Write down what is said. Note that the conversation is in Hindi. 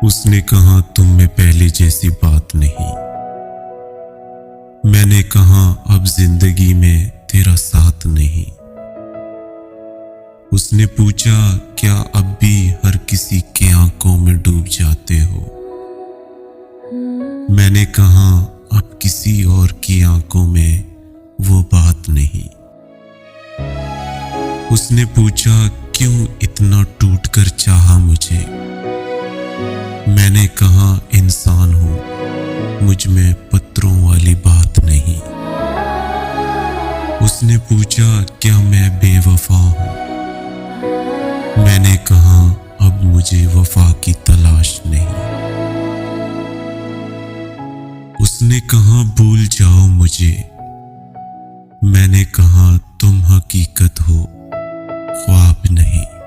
उसने कहा तुम में पहले जैसी बात नहीं। मैंने कहा अब जिंदगी में तेरा साथ नहीं। उसने पूछा क्या अब भी हर किसी के आंखों में डूब जाते हो। मैंने कहा अब किसी और की आंखों में वो बात नहीं। उसने पूछा क्यों इतना टूट कर चाहा मुझे। मैंने कहा इंसान हूं, मुझ में पत्थरों वाली बात नहीं। उसने पूछा क्या मैं बेवफा हूं। मैंने कहा अब मुझे वफा की तलाश नहीं। उसने कहा भूल जाओ मुझे। मैंने कहा तुम हकीकत हो, ख्वाब नहीं।